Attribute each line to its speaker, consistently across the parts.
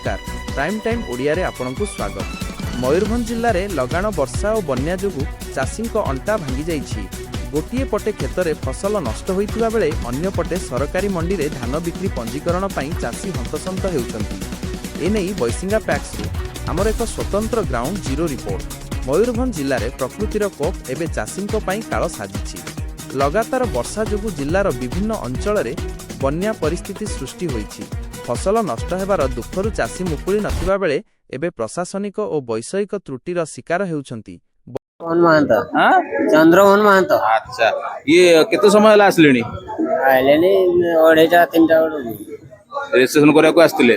Speaker 1: नमस्कार prime time Odia रे आपनकु स्वागत। मयूरभंज जिल्ला रे लगाण वर्षा और बन्या जोगु चाषी अंटा भांगी जाइछि। गोटिए पटे क्षेत्र फसल नष्ट होइथिबा बेले अन्य पटे सरकारी मंडी रे धान बिक्री पंजीकरण पई चाषी हंतसंत हेउछंती। एनै बैसिंगा पैक्स आमर एक स्वतंत्र ग्राउंड जीरो रिपोर्ट। मयूरभंज जिल्ला रे प्रकृतिर कोप एबे चाषी पई काळ साजिछि। लगातार वर्षा जोगु जिल्लार विभिन्न अंचल रे बन्या परिस्थिति सृष्टि होइछि। फसल नष्ट हेबार दुखरु चाषी मुकुली नथिबा बेले एबे प्रशासनिक और वैषयिक त्रुटिर शिकार हेउछंती।
Speaker 2: चंद्रमोहन महंत।
Speaker 3: अच्छा ये केते समय होला आसलेनी?
Speaker 2: आइलेनी 2:30-3टा
Speaker 3: रेजिस्ट्रेशन करिया को आस्तिले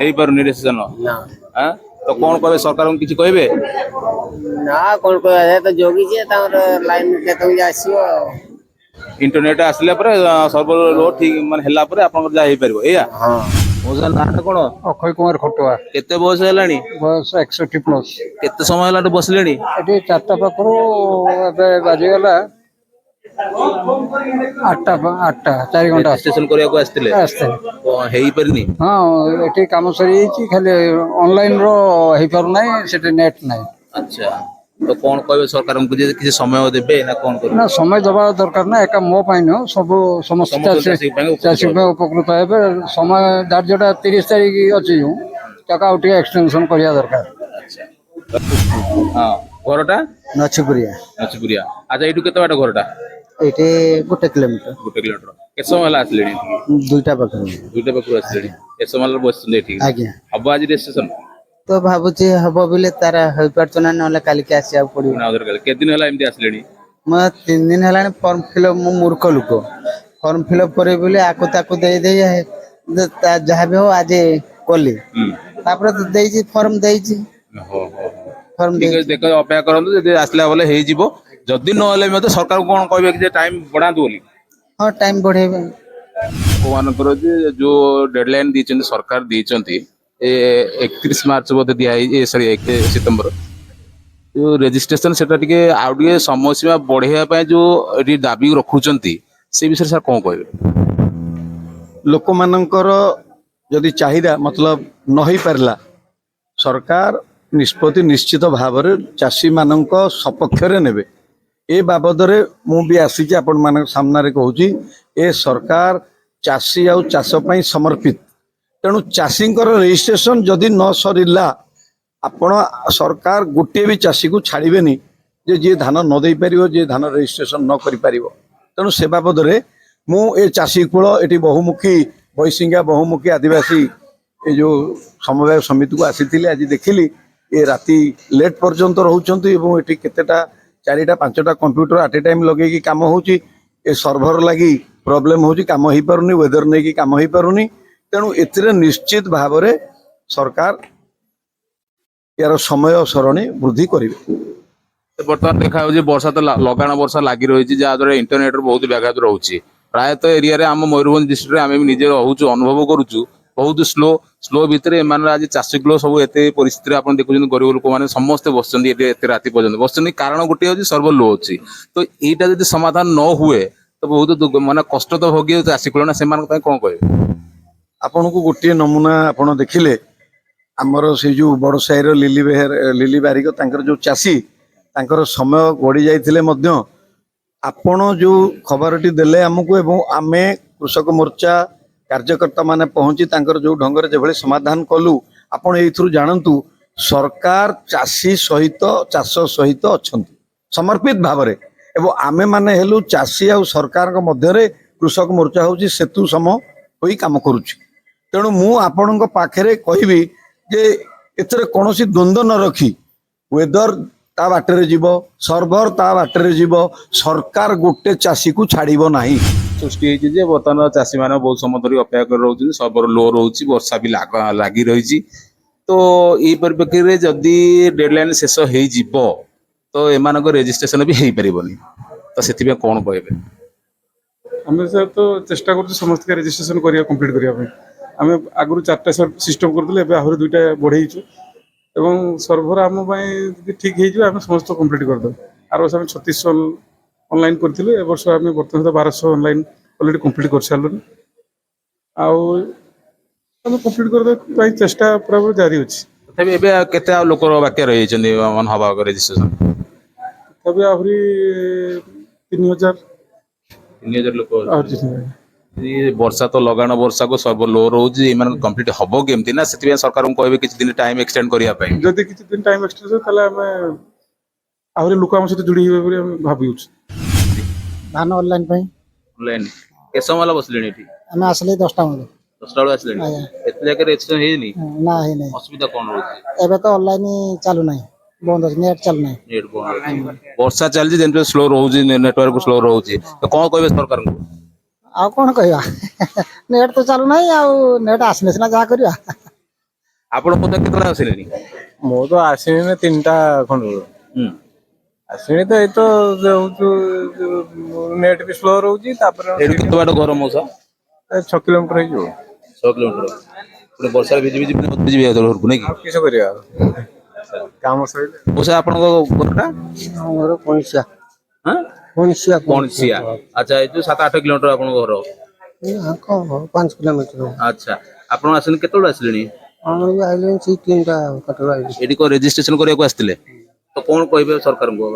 Speaker 3: हेई परनी रेजिस्ट्रेशन
Speaker 2: ना।
Speaker 3: हां तो कोन कहबे सरकार किछि कहबे
Speaker 2: ना कोन कहबे तो जोगी जे तार लाइन केतौ आसीओ
Speaker 3: इंटरनेट आसले पर सर्वर लो ठीक माने हला पर आपन जा हेई परबो एया। हां मोजन नाटा कोन
Speaker 4: अक्षय कुमार खटुआ।
Speaker 3: केते बयस हेलानी?
Speaker 4: बस 61+।
Speaker 3: केते समय होला बसलेनी?
Speaker 4: एटी 4टा पाखरो एबे बाजी गला 8टा 4 घंटा
Speaker 3: रेजिस्ट्रेशन करिया को आस्तिले तो हेई परनी।
Speaker 4: हां एटी काम सरी छि खाली ऑनलाइन रो हेई पर नै सेटे नेट नै।
Speaker 3: अच्छा तो कोन कहबे सरकार को जे किसी समय देबे ना कोन करबे?
Speaker 4: ना समय दबा दरकार ना एका मो पाइन सब समस्त चाषी उपकृत हेबे। समय धार्यटा 30 तारिख अछि टाका उठी एक्सटेंशन करिया दरकार।
Speaker 3: हां घरटा
Speaker 2: नछपुरिया।
Speaker 3: नचपुरिया। अच्छा एटू केते बाटा घरटा?
Speaker 2: एटे 1 किलोमीटर।
Speaker 3: 1 किलोमीटर। केते समय होला आसलेनी?
Speaker 2: 2टा पाखरो।
Speaker 3: 2टा पाखरो आसलेनी। ए समय बसले ठीक।
Speaker 2: आज्ञा
Speaker 3: अब आज रेजिस्ट्रेशन
Speaker 2: तो भाबुची हबो बिले तारा होई परचना नले काली के आसी पड़ियो
Speaker 3: ना उधर के दिन होला एमती आसलेनी?
Speaker 2: म 3 दिन हलाने फॉर्म फिलअप मु मूर्ख लोक फॉर्म फिलअप करे बिले आको ताको दे दे जहा भी हो आज कोली तापर तो देई फॉर्म देई
Speaker 3: हो फॉर्म ठीक है देखो अपेक्षा करंतु जदी आसला बोले हेई जिवो जदी न होले मते सरकार कोन कहबे कि जे टाइम बढ़ा दो बोली।
Speaker 2: हां टाइम बढ़ेबे
Speaker 3: को मानकर जे जो डेडलाइन दीचंती सरकार दीचंती 31 मार्च बोधे दिया सॉरी 1 सितंबर जो रेजिस्ट्रेशन सेटा टिके आउडिए समय सीमा बढ़िया पाए जो एटी दाबी रखुचंती से विषय सर कोन कहबे?
Speaker 5: लोक मानकर जदि चाहिदा मतलब न होई परला सरकार निष्पत्ति निश्चित भाव में चाषी मानक सपक्ष नेबे। ए बाबद रे मु भी आसी आपण मान सामने कहूची ए सरकार चाषी आउ चाष पई समर्पित। तेणु चाषी रजिस्ट्रेशन जदि न सरिला आपण सरकार गोटे भी चाषी को छाड़बेनी जे जी धान न दे पारिबो जे धान रजिस्ट्रेशन न करि पारिबो। तेणु से बाबद रे मु ए चाषी कूल एटी बहुमुखी बैसिंगा बहुमुखी आदिवासी ए जो समवाय समिति को आसी आज देखिली ए राति लेट पर्यंत रहउचंती एवं एटी केतेटा 4टा 5टा कंप्यूटर एट ए टाइम लगे की काम होउची ए सर्वर लगी प्रॉब्लम होउची काम होई पारुनी वेदर नै की काम होई पारुनी। तेणु एथिरे निश्चित भाव में सरकार यार समय सरणी वृद्धि करेंगे।
Speaker 3: बर्तमान देखा वर्षा तो लगाण वर्षा लगी रही जहाँद्वारा इंटरनेट बहुत व्याघात रोचे प्रायतः एरिया आम मयूरभंज डिस्ट्रिक्ट आम निजे रोचु अनुभव करुचु बहुत स्लो भितर एम आज चाषी कूल सब एत परिस्थिति आप देखुं गरीब लोक मैंने समस्ते बसते राति पर्यटन बस कारण गोटे हूँ सर्वर लो अच्छी तो यहाँ जब समाधान न हुए तो बहुत मानने कष्ट तो भोगी चाषी कूल ना से कौन कहे?
Speaker 5: आपन को गोटे नमूना आपन देखिले आमर से जो बड़ साहिर लिली बारिक तांकर जो चाषी तांकर समय गड़ी जाइथिले मध्य आपण जो खबरटी देले हमको एवं आमे कृषक मोर्चा कार्यकर्ता माने पहुंची तांकर जो ढंगरे जेभଳି समाधान कलु आपण एथुरु जानंतु सरकार चाषी सहित चाष सहित अछंती समर्पित भाव रे एवं आमे माने हेलु चाषी आ सरकार के मध्य रे कृषक मोर्चा होची सेतु सम होई काम करूची। तेणु मु आपण पाखे कहबी जे एथरे कौनसी द्वंद्व न रखी वेदर ता बाटरे जीव सर्वर ता बाटरे जीव सरकार गोटे चाषी को छाड़िबो नाही।
Speaker 3: सृष्टि जे बर्तमान चाषी मैंने बहुत समय धरी अपेक्षा कर रोचे सर्वर लो रोचे वर्षा भी लगी रही तो ये परिप्रेक्षी में जदि डेडलाइन शेष हो तो एम रेजिस्ट्रेशन भी हो पारनी तो से कौन कहबे?
Speaker 6: आम सर तो चेष्टा कर समस्त रेजिस्ट्रेशन करिया कंप्लीट करिया आम आगु 4टा सिस्टम करदे आहरी 2टा बढ़ेचु एवं सर्वर आम ठीक हो समस्त कंप्लीट करदे आर वर्ष 3600 ऑनलाइन करथिलु ए वर्ष आम बर्तमान 1200 ऑनलाइन ऑलरेडी कंप्लीट कर सारलु। आउ ଆମେ କମ୍ପ୍ଲିଟ୍ କରିବା ପାଇଁ ଚେଷ୍ଟା ପୁରାପୁରି ଜାରି ଅଛି।
Speaker 3: ତଥାପି ଏବେ କେତେ ଆଉ ଲୋକ ବାକି ରହିଯାଇଛନ୍ତି ହବା ରେଜିଷ୍ଟ୍ରେସନ?
Speaker 6: ତଥାପି ଆହୁରି 3000
Speaker 3: 3000 ଲୋକ
Speaker 6: ଆହୁରି
Speaker 3: ବର୍ଷା ତ ଲଗାଣ ବର୍ଷାକୁ ସବୁ ଲୋ ରହୁଛି, ଏମାନଙ୍କୁ କମ୍ପ୍ଲିଟ୍ ହବ କେମିତି ନା ସେଥିପାଇଁ ସରକାରଙ୍କୁ କହିବେ କିଛି ଦିନ ଟାଇମ ଏକ୍ସଟେଣ୍ଡ କରିବା ପାଇଁ।
Speaker 6: ଯଦି କିଛି ଦିନ ଟାଇମ୍ ଏକ୍ସଟେଣ୍ଡ ତାହେଲେ ଆମେ ଆହୁରି ଲୋକ ଆମ ସହିତ ଯୋଡ଼ି ହେବେ ବୋଲି ଆମେ ଭାବୁଛୁ।
Speaker 2: ଧାନ ଅନଲାଇନ୍ ପାଇଁ
Speaker 3: ଅନଲାଇନ କେତେ ସମୟ ହେଲା ବସିଲେଣି ଏଠି?
Speaker 2: ଆମେ ଆସିଲେ 10ଟା ବେଳୁ
Speaker 3: 10ଟା ବେଳୁ ଆସିଲେଣି?
Speaker 2: ଆଜ୍ଞା।
Speaker 3: ଏତେ ଜାଗାରେ ରେଜିଷ୍ଟ୍ରେସନ ହେଇନି?
Speaker 2: ନା ହେଇନାହିଁ।
Speaker 3: ଅସୁବିଧା କଣ ରହୁଛି?
Speaker 2: ଏବେ ତ ଅନଲାଇନ୍ ଚାଲୁନାହିଁ, ବନ୍ଦ ଅଛି, ନେଟ୍ ଚାଲୁନାହିଁ।
Speaker 3: ନେଟ୍ ବନ୍ଦ ଅଛି। ବର୍ଷା ଚାଲିଛି ଯେମିତି ସ୍ଲୋ ରହୁଛି, ନେଟୱାର୍କ ସ୍ଲୋ ରହୁଛି, ତ କଣ କହିବେ ସରକାରଙ୍କୁ?
Speaker 2: ଆଉ କ'ଣ କହିବା ନେଟ୍ ତ ଚାଲୁନାହିଁ, ଆଉ ନେଟ୍ ଆସିଲେ ସିନା ଯାହା କରିବା।
Speaker 3: ଆପଣ ବୋଧେ କେତେବେଳେ ଆସିଲେଣି?
Speaker 7: ମୁଁ ତ ଆସିନି 3ଟା ଖଣ୍ଡରୁ
Speaker 3: ହୁଁ
Speaker 7: ଆସିନି ତ ଏଇ ତ ନେଟ୍ ବି ସ୍ଲୋ ରହୁଛି, ତାପରେ
Speaker 3: ଏଠୁ କେତେ ବାଟ ଘର ମଉସା?
Speaker 7: 6 କିଲୋମିଟର ହେଇଯିବ।
Speaker 3: 6 କିଲୋମିଟର। ଗୋଟେ ବର୍ଷାରେ ଭିଜି ଭିଜି ଯିବେ ଘରକୁ ନାଇଁ କି?
Speaker 7: ଆଉ କିସ କରିବା କାମ ସରିଲେ।
Speaker 3: ମଉସା ଆପଣଙ୍କ ଘରଟା?
Speaker 2: ଆମର ପଇସା
Speaker 3: ହଁ
Speaker 2: ପଇସା
Speaker 3: କଣସିଆ। ଆଚ୍ଛା ଏଇ ଯୋଉ 7-8 କିଲୋମିଟର ଆପଣଙ୍କ ଘର।
Speaker 2: 5 କିଲୋମିଟର।
Speaker 3: ଆଚ୍ଛା ଆପଣ ଆସିଲେଣି କେତେବେଳେ ଆସିଲେଣି?
Speaker 2: ଆମର ବି ଆଇଲେଣି ସେଇ 3ଟା ପାଖରୁ ଆଇଲେଣି।
Speaker 3: ଏଠି କଣ ରେଜିଷ୍ଟ୍ରେସନ କରିବାକୁ ଆସିଥିଲେ? ତ କଣ କହିବେ ସରକାରଙ୍କୁ?